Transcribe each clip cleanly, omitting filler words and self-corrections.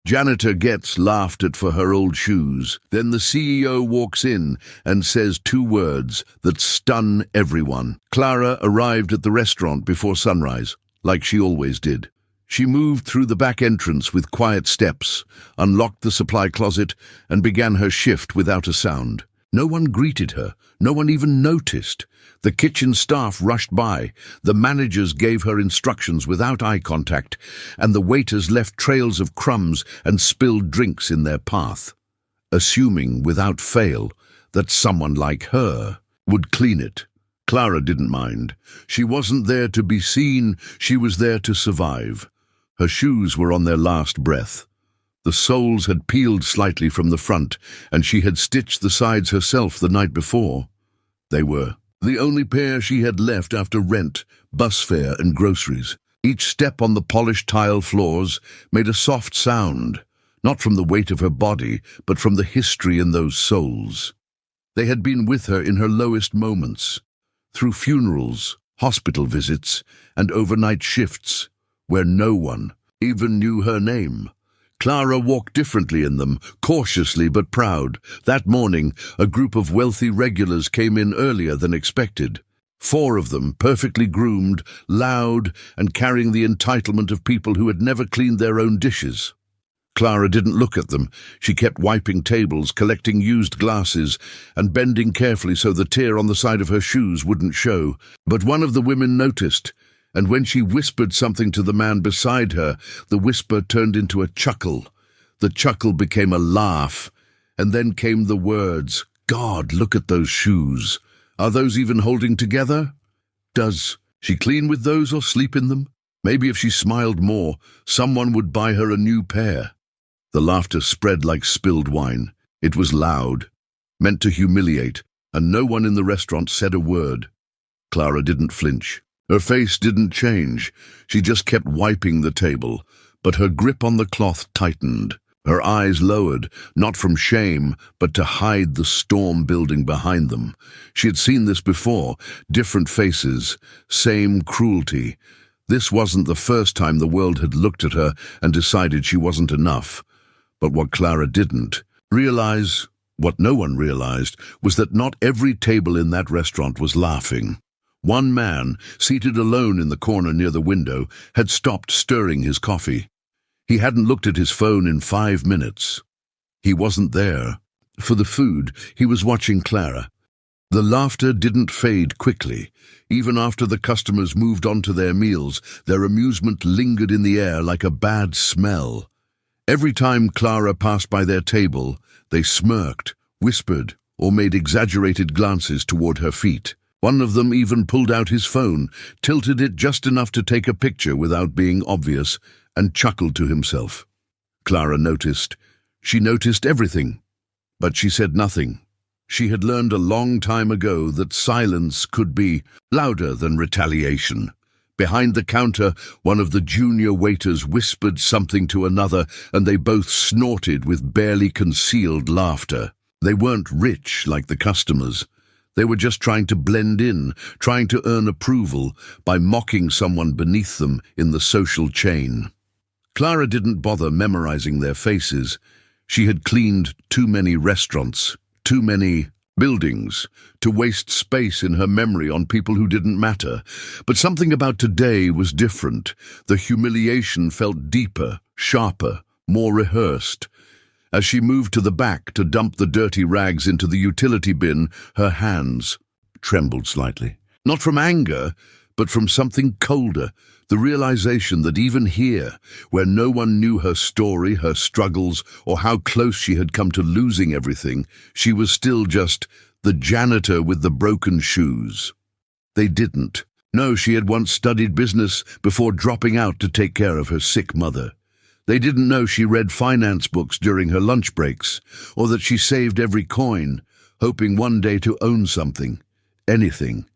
Janitor gets laughed at for her old shoes. Then the CEO walks in and says two words that stun everyone. Clara arrived at the restaurant before sunrise, like she always did. She moved through the back entrance with quiet steps, unlocked the supply closet, and began her shift without a sound. No one greeted her. No one even noticed. The kitchen staff rushed by. The managers gave her instructions without eye contact, and the waiters left trails of crumbs and spilled drinks in their path, assuming without fail that someone like her would clean it. Clara didn't mind. She wasn't there to be seen. She was there to survive. Her shoes were on their last breath. The soles had peeled slightly from the front, and she had stitched the sides herself the night before. They were the only pair she had left after rent, bus fare, and groceries. Each step on the polished tile floors made a soft sound, not from the weight of her body, but from the history in those soles. They had been with her in her lowest moments, through funerals, hospital visits, and overnight shifts, where no one even knew her name. Clara walked differently in them, cautiously but proud. That morning, a group of wealthy regulars came in earlier than expected. 4 of them, perfectly groomed, loud, and carrying the entitlement of people who had never cleaned their own dishes. Clara didn't look at them. She kept wiping tables, collecting used glasses, and bending carefully so the tear on the side of her shoes wouldn't show. But one of the women noticed, and when she whispered something to the man beside her, the whisper turned into a chuckle. The chuckle became a laugh, and then came the words, "God, look at those shoes. Are those even holding together? Does she clean with those or sleep in them? Maybe if she smiled more, someone would buy her a new pair." The laughter spread like spilled wine. It was loud, meant to humiliate, and no one in the restaurant said a word. Clara didn't flinch. Her face didn't change. She just kept wiping the table, but her grip on the cloth tightened. Her eyes lowered, not from shame, but to hide the storm building behind them. She had seen this before, different faces, same cruelty. This wasn't the first time the world had looked at her and decided she wasn't enough. But what Clara didn't realize, what no one realized, was that not every table in that restaurant was laughing. One man, seated alone in the corner near the window, had stopped stirring his coffee. He hadn't looked at his phone in 5 minutes. He wasn't there. For the food, he was watching Clara. The laughter didn't fade quickly. Even after the customers moved on to their meals, their amusement lingered in the air like a bad smell. Every time Clara passed by their table, they smirked, whispered, or made exaggerated glances toward her feet. One of them even pulled out his phone, tilted it just enough to take a picture without being obvious, and chuckled to himself. Clara noticed. She noticed everything, but she said nothing. She had learned a long time ago that silence could be louder than retaliation. Behind the counter, one of the junior waiters whispered something to another, and they both snorted with barely concealed laughter. They weren't rich like the customers. They were just trying to blend in, trying to earn approval by mocking someone beneath them in the social chain. Clara didn't bother memorizing their faces. She had cleaned too many restaurants, too many buildings, to waste space in her memory on people who didn't matter. But something about today was different. The humiliation felt deeper, sharper, more rehearsed. As she moved to the back to dump the dirty rags into the utility bin, her hands trembled slightly. Not from anger, but from something colder, the realization that even here, where no one knew her story, her struggles, or how close she had come to losing everything, she was still just the janitor with the broken shoes. They didn't. No, she had once studied business before dropping out to take care of her sick mother. They didn't know she read finance books during her lunch breaks, or that she saved every coin, hoping one day to own something, anything.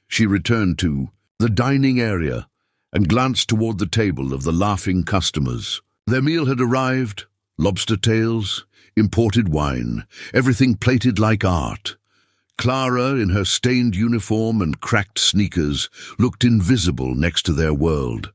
She returned to the dining area and glanced toward the table of the laughing customers. Their meal had arrived, lobster tails, imported wine, everything plated like art. Clara, in her stained uniform and cracked sneakers, looked invisible next to their world.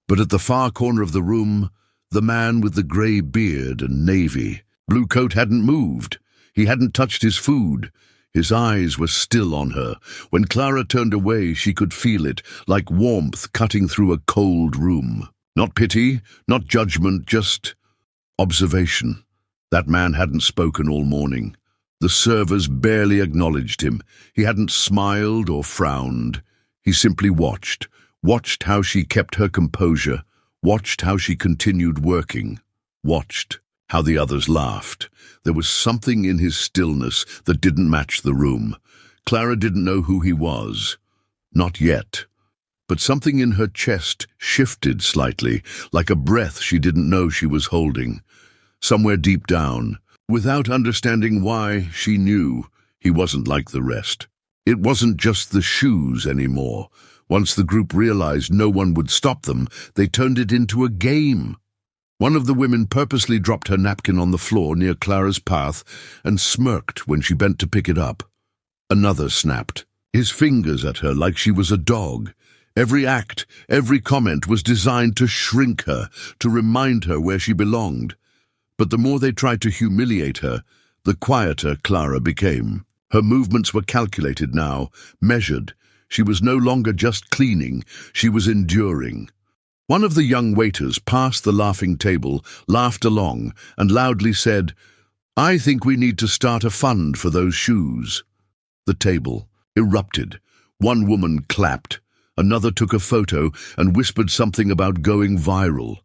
But at the far corner of the room, The man with the grey beard and navy. Blue coat hadn't moved. He hadn't touched his food. His eyes were still on her. When Clara turned away, she could feel it, like warmth cutting through a cold room. Not pity, not judgment, just observation. That man hadn't spoken all morning. The servers barely acknowledged him. He hadn't smiled or frowned. He simply watched how she kept her composure, watched how she continued working, watched how the others laughed. There was something in his stillness that didn't match the room. Clara didn't know who he was. Not yet. But something in her chest shifted slightly, like a breath she didn't know she was holding. Somewhere deep down, without understanding why, she knew he wasn't like the rest. It wasn't just the shoes anymore. Once the group realized no one would stop them, they turned it into a game. One of the women purposely dropped her napkin on the floor near Clara's path and smirked when she bent to pick it up. Another snapped, his fingers at her like she was a dog. Every act, every comment was designed to shrink her, to remind her where she belonged. But the more they tried to humiliate her, the quieter Clara became. Her movements were calculated now, measured. She was no longer just cleaning, she was enduring. One of the young waiters passed the laughing table, laughed along, and loudly said, "I think we need to start a fund for those shoes." The table erupted. One woman clapped. Another took a photo and whispered something about going viral.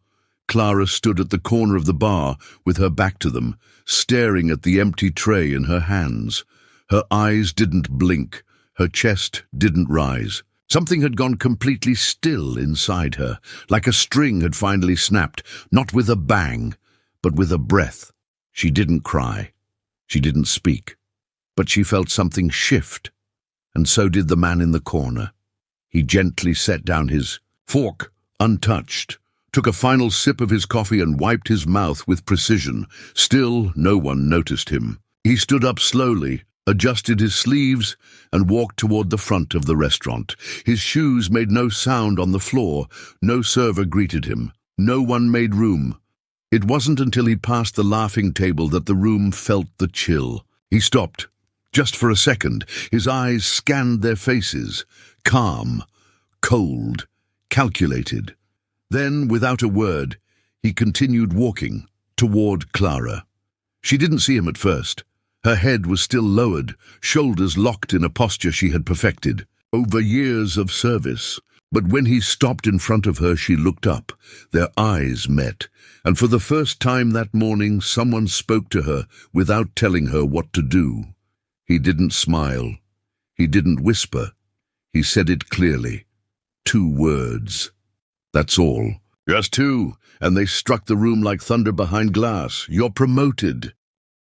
Clara stood at the corner of the bar with her back to them, staring at the empty tray in her hands. Her eyes didn't blink. Her chest didn't rise. Something had gone completely still inside her, like a string had finally snapped, not with a bang, but with a breath. She didn't cry. She didn't speak. But she felt something shift, and so did the man in the corner. He gently set down his fork, untouched, took a final sip of his coffee and wiped his mouth with precision. Still, no one noticed him. He stood up slowly, adjusted his sleeves, and walked toward the front of the restaurant. His shoes made no sound on the floor. No server greeted him. No one made room. It wasn't until he passed the laughing table that the room felt the chill. He stopped. Just for a second, his eyes scanned their faces. Calm, cold, calculated. Then, without a word, he continued walking toward Clara. She didn't see him at first. Her head was still lowered, shoulders locked in a posture she had perfected over years of service. But when he stopped in front of her, she looked up. Their eyes met, and for the first time that morning, someone spoke to her without telling her what to do. He didn't smile. He didn't whisper. He said it clearly. 2 words. That's all. Just 2, and they struck the room like thunder behind glass. "You're promoted."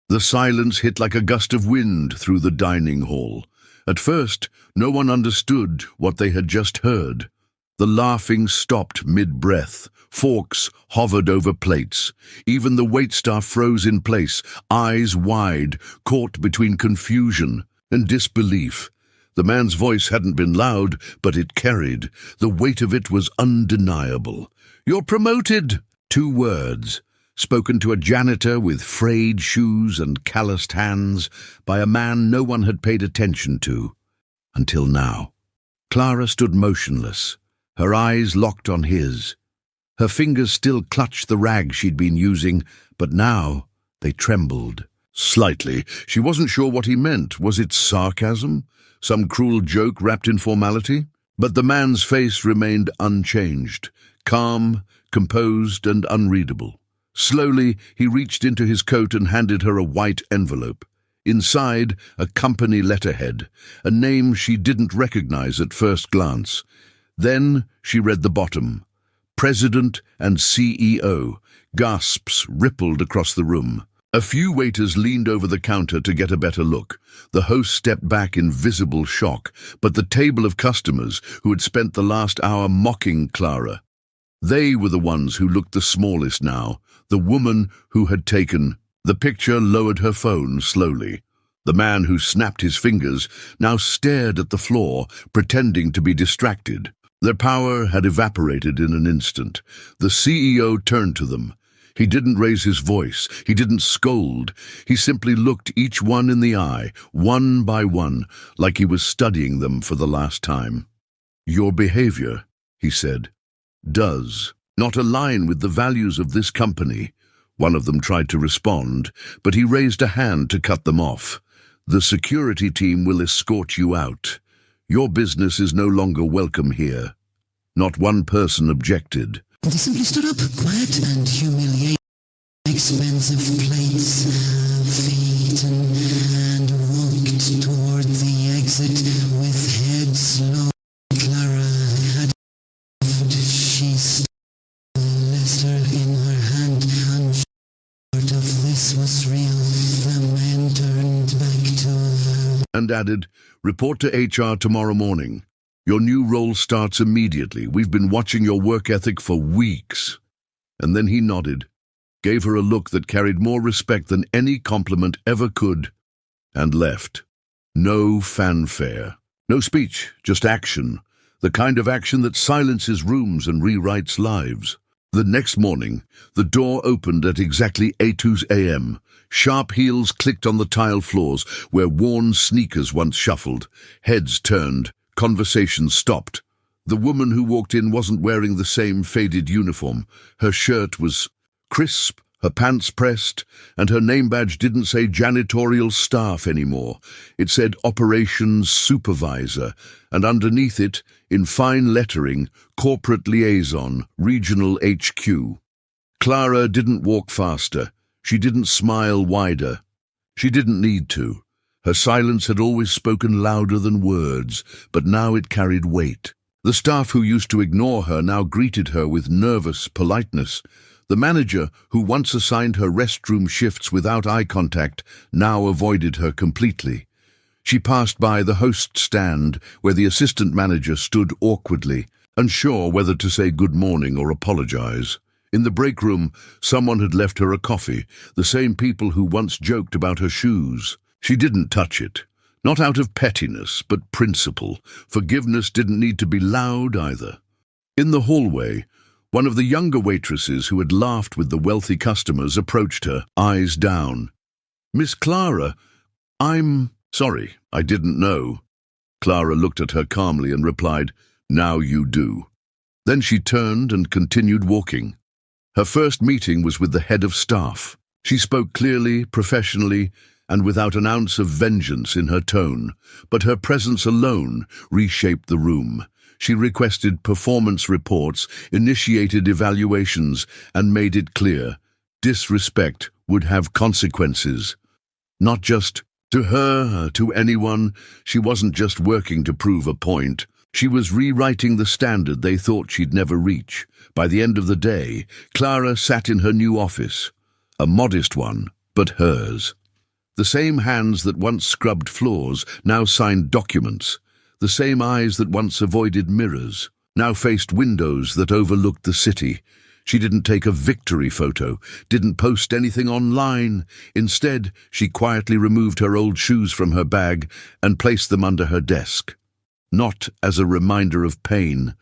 The silence hit like a gust of wind through the dining hall. At first, no one understood what they had just heard. The laughing stopped mid-breath. Forks hovered over plates. Even the waitstaff froze in place, eyes wide, caught between confusion and disbelief. The man's voice hadn't been loud, but it carried. The weight of it was undeniable. "You're promoted!" 2 words, spoken to a janitor with frayed shoes and calloused hands, by a man no one had paid attention to, until now. Clara stood motionless, her eyes locked on his. Her fingers still clutched the rag she'd been using, but now they trembled. Slightly. She wasn't sure what he meant. Was it sarcasm? Some cruel joke wrapped in formality? But the man's face remained unchanged, calm, composed, and unreadable. Slowly, he reached into his coat and handed her a white envelope. Inside, a company letterhead, a name she didn't recognize at first glance. Then she read the bottom. President and CEO. Gasps rippled across the room. A few waiters leaned over the counter to get a better look. The host stepped back in visible shock, but the table of customers who had spent the last hour mocking Clara, they were the ones who looked the smallest now. The woman who had taken the picture lowered her phone slowly. The man who snapped his fingers now stared at the floor, pretending to be distracted. Their power had evaporated in an instant. The CEO turned to them. He didn't raise his voice. He didn't scold. He simply looked each one in the eye, one by one, like he was studying them for the last time. "Your behavior," he said, "does not align with the values of this company." One of them tried to respond, but he raised a hand to cut them off. "The security team will escort you out. Your business is no longer welcome here." Not one person objected. They simply stood up, quiet and humiliated. Expensive plates, feet, and walked toward the exit with heads low. Clara had moved. She stood, Lester in her hand, unsure of this was real. The man turned back to her And added, "Report to HR tomorrow morning. Your new role starts immediately. We've been watching your work ethic for weeks." And then he nodded, gave her a look that carried more respect than any compliment ever could, and left. No fanfare. No speech, just action. The kind of action that silences rooms and rewrites lives. The next morning, the door opened at exactly 8 a.m. Sharp heels clicked on the tile floors where worn sneakers once shuffled. Heads turned. Conversation stopped. The woman who walked in wasn't wearing the same faded uniform. Her shirt was crisp, her pants pressed, and her name badge didn't say janitorial staff anymore. It said operations supervisor, and underneath it, in fine lettering, corporate liaison, regional HQ. Clara didn't walk faster. She didn't smile wider. She didn't need to. Her silence had always spoken louder than words, but now it carried weight. The staff who used to ignore her now greeted her with nervous politeness. The manager, who once assigned her restroom shifts without eye contact, now avoided her completely. She passed by the host stand, where the assistant manager stood awkwardly, unsure whether to say good morning or apologize. In the break room, someone had left her a coffee, the same people who once joked about her shoes. She didn't touch it. Not out of pettiness, but principle. Forgiveness didn't need to be loud either. In the hallway, one of the younger waitresses who had laughed with the wealthy customers approached her, eyes down. "Miss Clara, I'm sorry, I didn't know." Clara looked at her calmly and replied, "Now you do." Then she turned and continued walking. Her first meeting was with the head of staff. She spoke clearly, professionally, and without an ounce of vengeance in her tone, but her presence alone reshaped the room. She requested performance reports, initiated evaluations, and made it clear disrespect would have consequences. Not just to her, to anyone. She wasn't just working to prove a point. She was rewriting the standard they thought she'd never reach. By the end of the day, Clara sat in her new office, a modest one, but hers. The same hands that once scrubbed floors now signed documents. The same eyes that once avoided mirrors now faced windows that overlooked the city. She didn't take a victory photo, didn't post anything online. Instead, she quietly removed her old shoes from her bag and placed them under her desk. Not as a reminder of pain,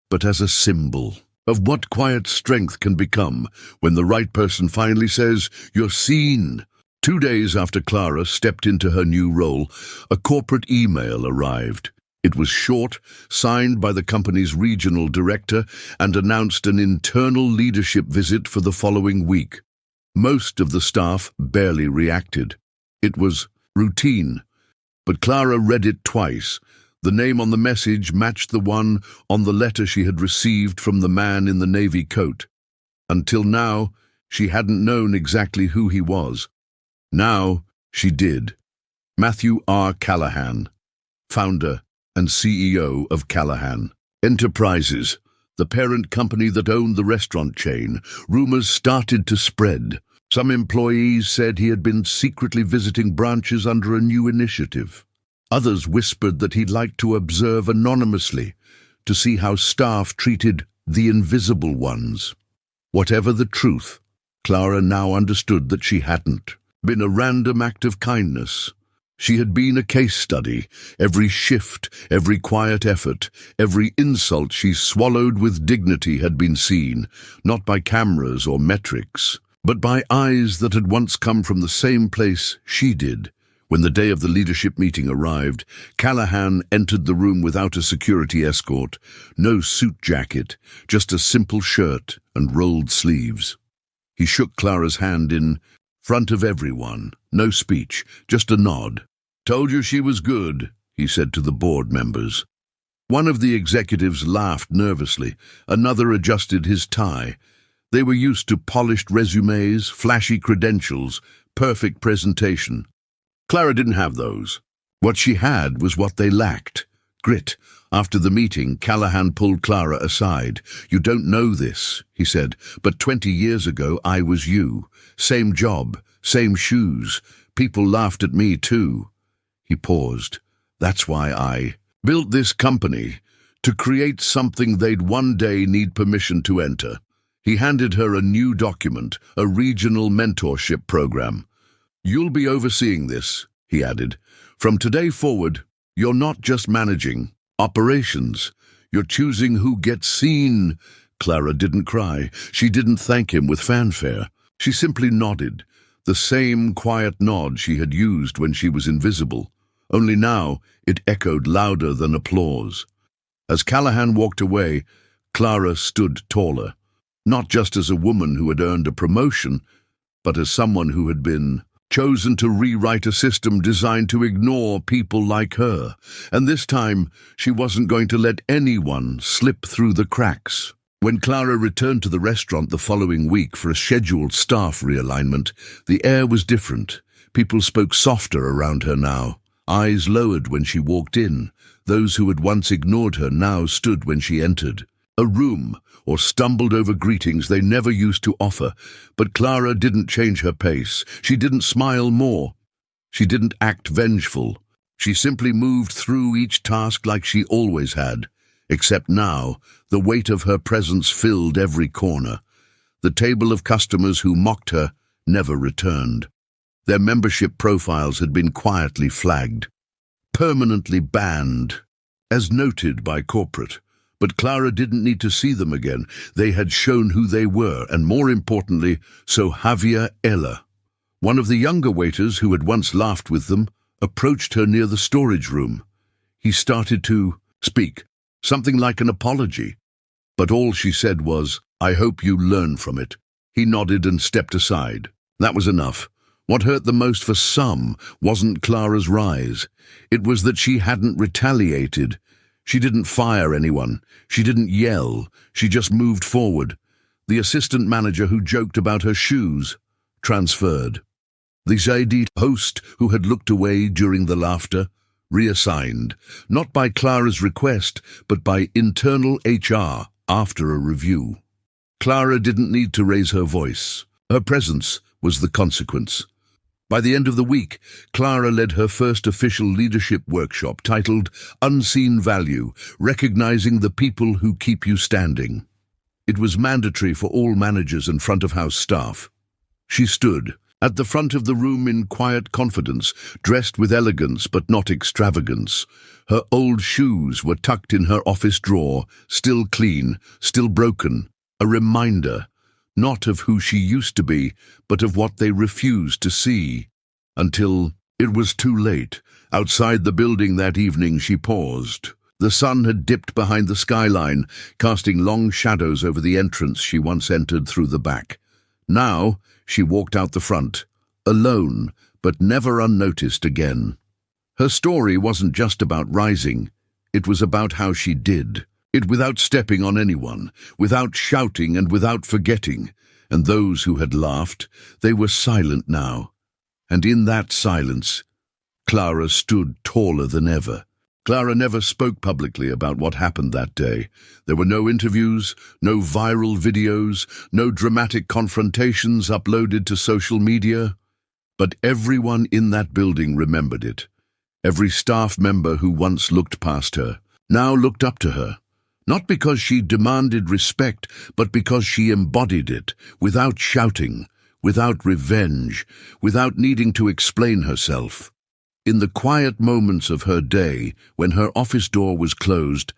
but as a symbol of what quiet strength can become when the right person finally says, "You're seen." 2 days after Clara stepped into her new role, a corporate email arrived. It was short, signed by the company's regional director, and announced an internal leadership visit for the following week. Most of the staff barely reacted. It was routine, but Clara read it twice. The name on the message matched the one on the letter she had received from the man in the navy coat. Until now, she hadn't known exactly who he was. Now she did. Matthew R. Callahan, founder and CEO of Callahan Enterprises, the parent company that owned the restaurant chain. Rumors started to spread. Some employees said he had been secretly visiting branches under a new initiative. Others whispered that he'd like to observe anonymously to see how staff treated the invisible ones. Whatever the truth, Clara now understood that she hadn't been a random act of kindness. She had been a case study. Every shift, every quiet effort, every insult she swallowed with dignity had been seen, not by cameras or metrics, but by eyes that had once come from the same place she did. When the day of the leadership meeting arrived, Callahan entered the room without a security escort, no suit jacket, just a simple shirt and rolled sleeves. He shook Clara's hand in front of everyone, no speech, just a nod. "Told you she was good," he said to the board members. One of the executives laughed nervously, another adjusted his tie. They were used to polished resumes, flashy credentials, perfect presentation. Clara didn't have those. What she had was what they lacked: grit. After the meeting, Callahan pulled Clara aside. "You don't know this," he said, "but 20 years ago I was you. Same job, same shoes. People laughed at me too." He paused. "That's why I built this company, to create something they'd one day need permission to enter." He handed her a new document, a regional mentorship program. "You'll be overseeing this," he added. "From today forward, you're not just managing operations. You're choosing who gets seen." Clara didn't cry. She didn't thank him with fanfare. She simply nodded, the same quiet nod she had used when she was invisible. Only now it echoed louder than applause. As Callahan walked away, Clara stood taller, not just as a woman who had earned a promotion, but as someone who had been chosen to rewrite a system designed to ignore people like her. And this time, she wasn't going to let anyone slip through the cracks. When Clara returned to the restaurant the following week for a scheduled staff realignment, the air was different. People spoke softer around her now. Eyes lowered when she walked in. Those who had once ignored her now stood when she entered a room or stumbled over greetings they never used to offer. But Clara didn't change her pace. She didn't smile more. She didn't act vengeful. She simply moved through each task like she always had. Except now, the weight of her presence filled every corner. The table of customers who mocked her never returned. Their membership profiles had been quietly flagged, permanently banned, as noted by corporate. But Clara didn't need to see them again. They had shown who they were, and more importantly, so Javier Ella, one of the younger waiters who had once laughed with them, approached her near the storage room. He started to speak, something like an apology, but all she said was, "I hope you learn from it." He nodded and stepped aside. That was enough. What hurt the most for some wasn't Clara's rise. It was that she hadn't retaliated. She didn't fire anyone. She didn't yell. She just moved forward. The assistant manager who joked about her shoes transferred. The Zaidi host who had looked away during the laughter reassigned, not by Clara's request, but by internal HR after a review. Clara didn't need to raise her voice. Her presence was the consequence. By the end of the week, Clara led her first official leadership workshop titled Unseen Value, Recognizing the People Who Keep You Standing. It was mandatory for all managers and front-of-house staff. She stood at the front of the room in quiet confidence, dressed with elegance but not extravagance. Her old shoes were tucked in her office drawer, still clean, still broken, a reminder not of who she used to be, but of what they refused to see. Until it was too late. Outside the building that evening, she paused. The sun had dipped behind the skyline, casting long shadows over the entrance she once entered through the back. Now, she walked out the front, alone, but never unnoticed again. Her story wasn't just about rising. It was about how she did it without stepping on anyone, without shouting and without forgetting. And those who had laughed, they were silent now. And in that silence, Clara stood taller than ever. Clara never spoke publicly about what happened that day. There were no interviews, no viral videos, no dramatic confrontations uploaded to social media. But everyone in that building remembered it. Every staff member who once looked past her now looked up to her. Not because she demanded respect, but because she embodied it, without shouting, without revenge, without needing to explain herself. In the quiet moments of her day, when her office door was closed,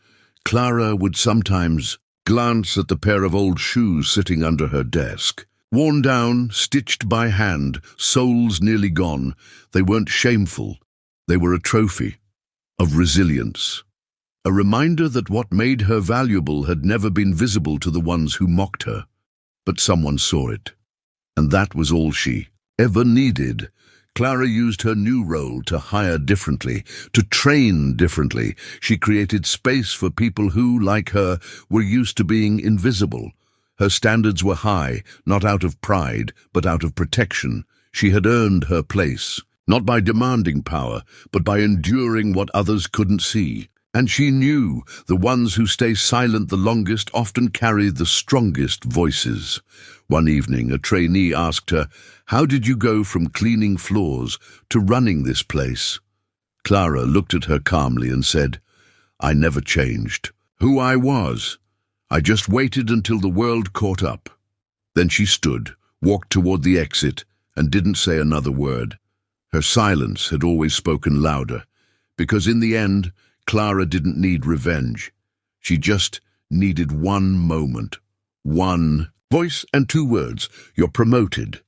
Clara would sometimes glance at the pair of old shoes sitting under her desk. Worn down, stitched by hand, soles nearly gone, they weren't shameful. They were a trophy of resilience. A reminder that what made her valuable had never been visible to the ones who mocked her. But someone saw it. And that was all she ever needed. Clara used her new role to hire differently, to train differently. She created space for people who, like her, were used to being invisible. Her standards were high, not out of pride, but out of protection. She had earned her place, not by demanding power, but by enduring what others couldn't see. And she knew the ones who stay silent the longest often carry the strongest voices. One evening, a trainee asked her, "How did you go from cleaning floors to running this place?" Clara looked at her calmly and said, "I never changed who I was. I just waited until the world caught up." Then she stood, walked toward the exit, and didn't say another word. Her silence had always spoken louder, because in the end, Clara didn't need revenge. She just needed one moment, one voice and two words: "You're promoted."